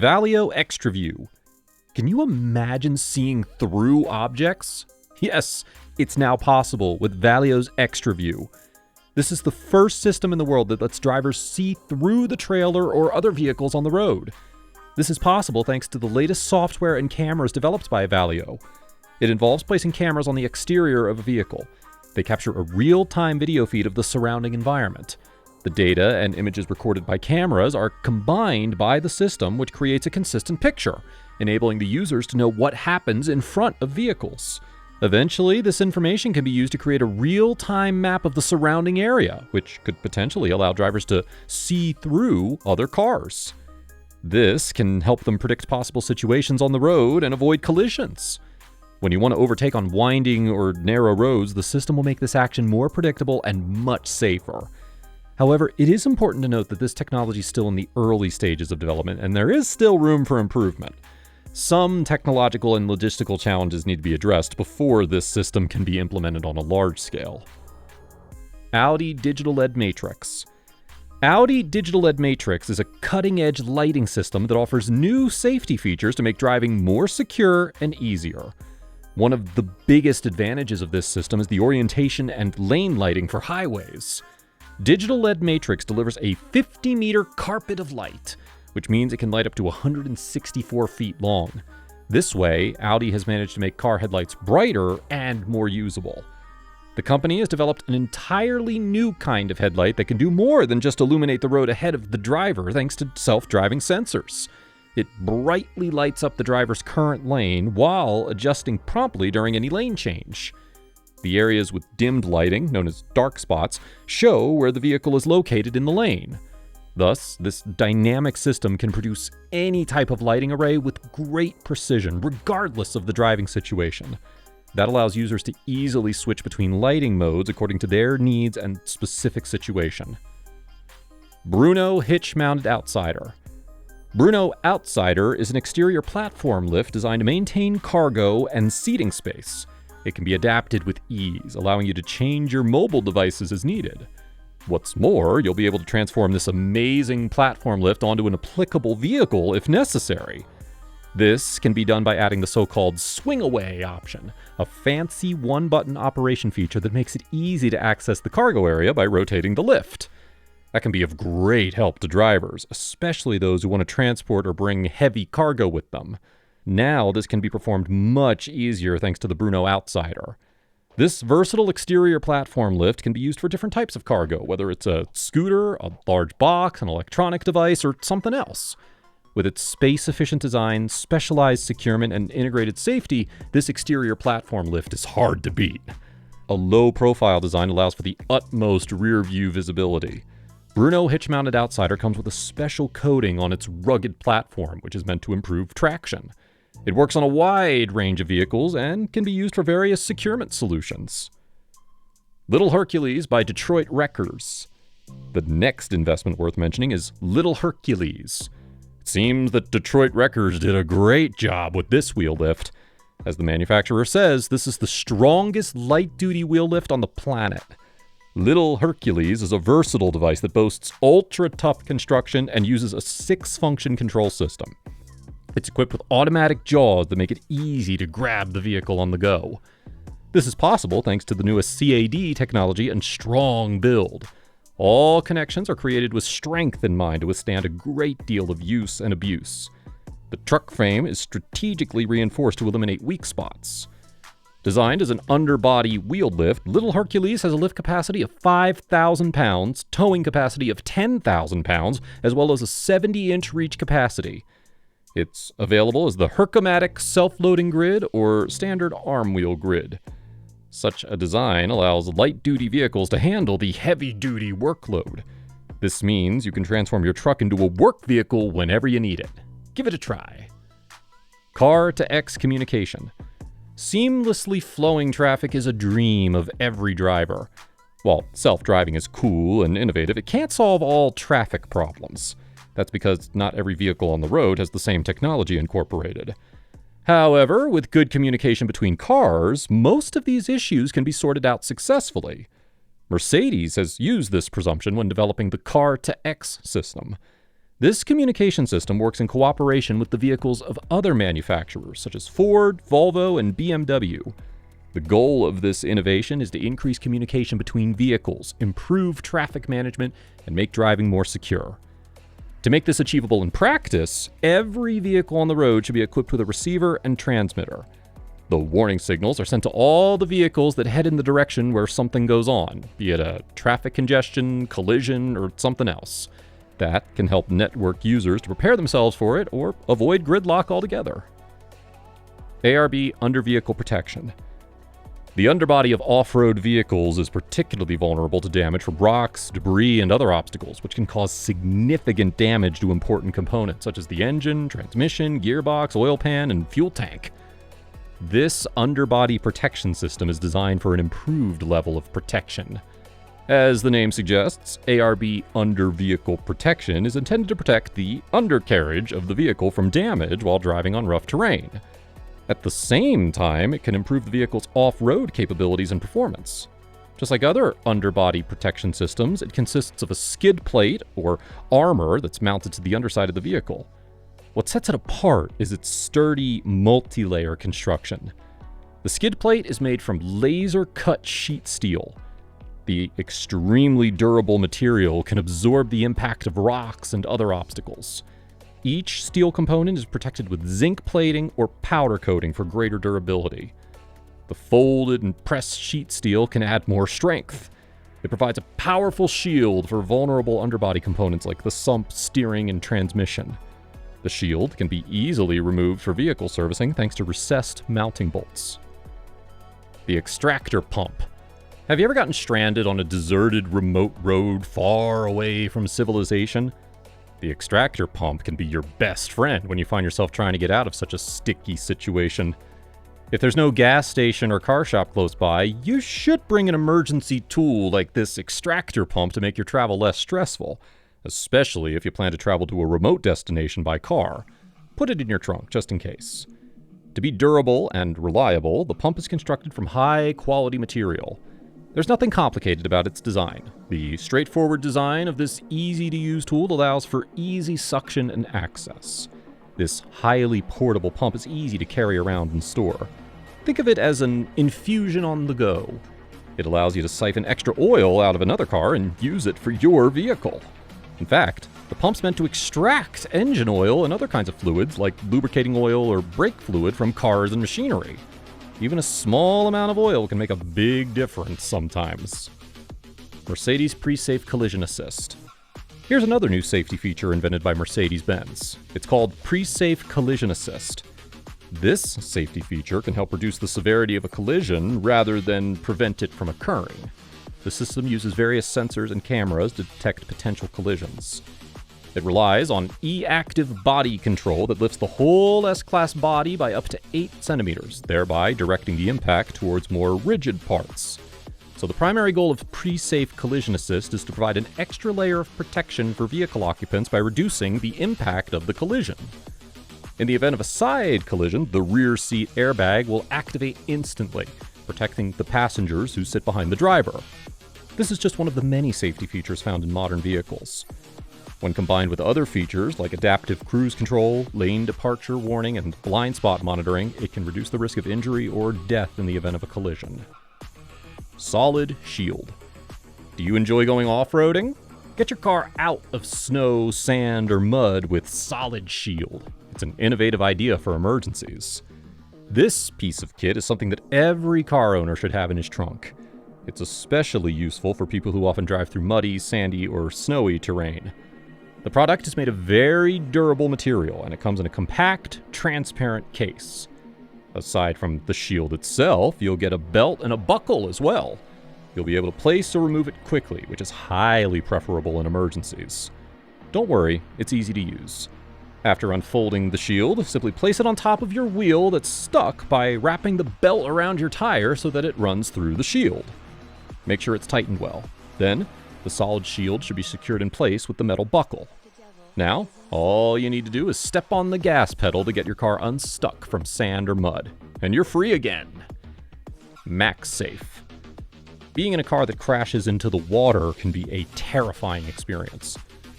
Valio Extra View. Can you imagine seeing through objects? Yes, it's now possible with Valio's Extra View. This is the first system in the world that lets drivers see through the trailer or other vehicles on the road. This is possible thanks to the latest software and cameras developed by Valio. It involves placing cameras on the exterior of a vehicle. They capture a real-time video feed of the surrounding environment. The data and images recorded by cameras are combined by the system, which creates a consistent picture, enabling the users to know what happens in front of vehicles. Eventually, this information can be used to create a real-time map of the surrounding area, which could potentially allow drivers to see through other cars. This can help them predict possible situations on the road and avoid collisions. When you want to overtake on winding or narrow roads, the system will make this action more predictable and much safer. However, it is important to note that this technology is still in the early stages of development, and there is still room for improvement. Some technological and logistical challenges need to be addressed before this system can be implemented on a large scale. Audi Digital LED Matrix. Audi Digital LED Matrix is a cutting-edge lighting system that offers new safety features to make driving more secure and easier. One of the biggest advantages of this system is the orientation and lane lighting for highways. Digital LED Matrix delivers a 50-meter carpet of light, which means it can light up to 164 feet long. This way, Audi has managed to make car headlights brighter and more usable. The company has developed an entirely new kind of headlight that can do more than just illuminate the road ahead of the driver thanks to self-driving sensors. It brightly lights up the driver's current lane while adjusting promptly during any lane change. The areas with dimmed lighting, known as dark spots, show where the vehicle is located in the lane. Thus, this dynamic system can produce any type of lighting array with great precision, regardless of the driving situation. That allows users to easily switch between lighting modes according to their needs and specific situation. Bruno Hitch-Mounted Outsider. Bruno Outsider is an exterior platform lift designed to maintain cargo and seating space. It can be adapted with ease, allowing you to change your mobile devices as needed. What's more, you'll be able to transform this amazing platform lift onto an applicable vehicle if necessary. This can be done by adding the so-called swing away option, a fancy one-button operation feature that makes it easy to access the cargo area by rotating the lift. That can be of great help to drivers, especially those who want to transport or bring heavy cargo with them. Now, this can be performed much easier thanks to the Bruno Outsider. This versatile exterior platform lift can be used for different types of cargo, whether it's a scooter, a large box, an electronic device, or something else. With its space-efficient design, specialized securement, and integrated safety, this exterior platform lift is hard to beat. A low-profile design allows for the utmost rear-view visibility. Bruno Hitch-Mounted Outsider comes with a special coating on its rugged platform, which is meant to improve traction. It works on a wide range of vehicles and can be used for various securement solutions. Little Hercules by Detroit Wreckers. The next investment worth mentioning is Little Hercules. It seems that Detroit Wreckers did a great job with this wheel lift. As the manufacturer says, this is the strongest light-duty wheel lift on the planet. Little Hercules is a versatile device that boasts ultra-tough construction and uses a 6-function control system. It's equipped with automatic jaws that make it easy to grab the vehicle on the go. This is possible thanks to the newest CAD technology and strong build. All connections are created with strength in mind to withstand a great deal of use and abuse. The truck frame is strategically reinforced to eliminate weak spots. Designed as an underbody wheel lift, Little Hercules has a lift capacity of 5,000 pounds, towing capacity of 10,000 pounds, as well as a 70-inch reach capacity. It's available as the Hercomatic self-loading grid or standard arm wheel grid. Such a design allows light-duty vehicles to handle the heavy-duty workload. This means you can transform your truck into a work vehicle whenever you need it. Give it a try. Car-to-X communication. Seamlessly flowing traffic is a dream of every driver. While self-driving is cool and innovative, it can't solve all traffic problems. That's because not every vehicle on the road has the same technology incorporated. However, with good communication between cars, most of these issues can be sorted out successfully. Mercedes has used this presumption when developing the Car-to-X system. This communication system works in cooperation with the vehicles of other manufacturers, such as Ford, Volvo, and BMW. The goal of this innovation is to increase communication between vehicles, improve traffic management, and make driving more secure. To make this achievable in practice, every vehicle on the road should be equipped with a receiver and transmitter. The warning signals are sent to all the vehicles that head in the direction where something goes on, be it a traffic congestion, collision, or something else. That can help network users to prepare themselves for it or avoid gridlock altogether. ARB under vehicle protection. The underbody of off-road vehicles is particularly vulnerable to damage from rocks, debris, and other obstacles, which can cause significant damage to important components such as the engine, transmission, gearbox, oil pan, and fuel tank. This underbody protection system is designed for an improved level of protection. As the name suggests, ARB under vehicle protection is intended to protect the undercarriage of the vehicle from damage while driving on rough terrain. At the same time, it can improve the vehicle's off-road capabilities and performance. Just like other underbody protection systems, it consists of a skid plate or armor that's mounted to the underside of the vehicle. What sets it apart is its sturdy, multi-layer construction. The skid plate is made from laser-cut sheet steel. The extremely durable material can absorb the impact of rocks and other obstacles. Each steel component is protected with zinc plating or powder coating for greater durability. The folded and pressed sheet steel can add more strength. It provides a powerful shield for vulnerable underbody components like the sump, steering, and transmission. The shield can be easily removed for vehicle servicing thanks to recessed mounting bolts. The extractor pump. Have you ever gotten stranded on a deserted remote road far away from civilization? The extractor pump can be your best friend when you find yourself trying to get out of such a sticky situation. If there's no gas station or car shop close by, you should bring an emergency tool like this extractor pump to make your travel less stressful, especially if you plan to travel to a remote destination by car. Put it in your trunk just in case. To be durable and reliable, the pump is constructed from high-quality material. There's nothing complicated about its design. The straightforward design of this easy-to-use tool allows for easy suction and access. This highly portable pump is easy to carry around and store. Think of it as an infusion on the go. It allows you to siphon extra oil out of another car and use it for your vehicle. In fact, the pump's meant to extract engine oil and other kinds of fluids like lubricating oil or brake fluid from cars and machinery. Even a small amount of oil can make a big difference sometimes. Mercedes Pre-Safe Collision Assist. Here's another new safety feature invented by Mercedes-Benz. It's called Pre-Safe Collision Assist. This safety feature can help reduce the severity of a collision rather than prevent it from occurring. The system uses various sensors and cameras to detect potential collisions. It relies on E-active body control that lifts the whole S-Class body by up to 8 centimeters, thereby directing the impact towards more rigid parts. So the primary goal of Pre-Safe Collision Assist is to provide an extra layer of protection for vehicle occupants by reducing the impact of the collision. In the event of a side collision, the rear seat airbag will activate instantly, protecting the passengers who sit behind the driver. This is just one of the many safety features found in modern vehicles. When combined with other features like adaptive cruise control, lane departure warning, and blind spot monitoring, it can reduce the risk of injury or death in the event of a collision. Solid shield. Do you enjoy going off-roading? Get your car out of snow, sand, or mud with Solid Shield. It's an innovative idea for emergencies. This piece of kit is something that every car owner should have in his trunk. It's especially useful for people who often drive through muddy, sandy, or snowy terrain. The product is made of very durable material, and it comes in a compact, transparent case. Aside from the shield itself, you'll get a belt and a buckle as well. You'll be able to place or remove it quickly, which is highly preferable in emergencies. Don't worry, it's easy to use. After unfolding the shield, simply place it on top of your wheel that's stuck by wrapping the belt around your tire so that it runs through the shield. Make sure it's tightened well. Then, the solid shield should be secured in place with the metal buckle. Now, all you need to do is step on the gas pedal to get your car unstuck from sand or mud, and you're free again. Max Safe. Being in a car that crashes into the water can be a terrifying experience.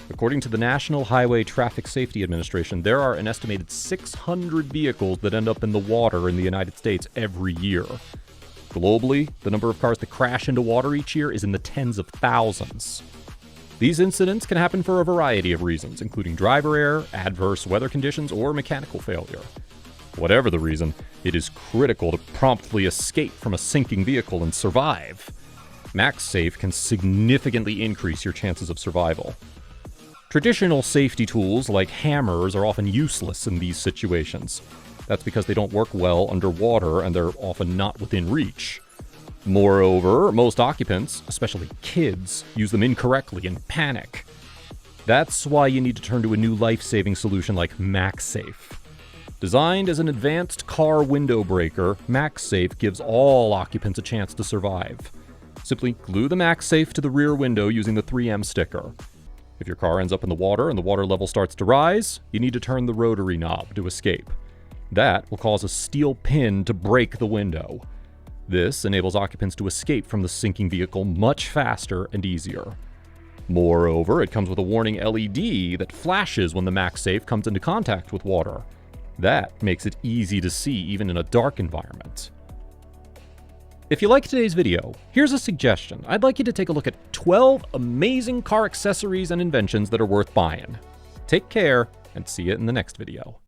According to the National Highway Traffic Safety Administration, there are an estimated 600 vehicles that end up in the water in the United States every year. Globally, the number of cars that crash into water each year is in the tens of thousands. These incidents can happen for a variety of reasons, including driver error, adverse weather conditions, or mechanical failure. Whatever the reason, it is critical to promptly escape from a sinking vehicle and survive. MaxSafe can significantly increase your chances of survival. Traditional safety tools like hammers are often useless in these situations. That's because they don't work well underwater and they're often not within reach. Moreover, most occupants, especially kids, use them incorrectly and panic. That's why you need to turn to a new life-saving solution like MaxSafe. Designed as an advanced car window breaker, MaxSafe gives all occupants a chance to survive. Simply glue the MaxSafe to the rear window using the 3M sticker. If your car ends up in the water and the water level starts to rise, you need to turn the rotary knob to escape. That will cause a steel pin to break the window. This enables occupants to escape from the sinking vehicle much faster and easier. Moreover, it comes with a warning LED that flashes when the MaxSafe comes into contact with water. That makes it easy to see even in a dark environment. If you like today's video, here's a suggestion. I'd like you to take a look at 12 amazing car accessories and inventions that are worth buying. Take care, and see you in the next video.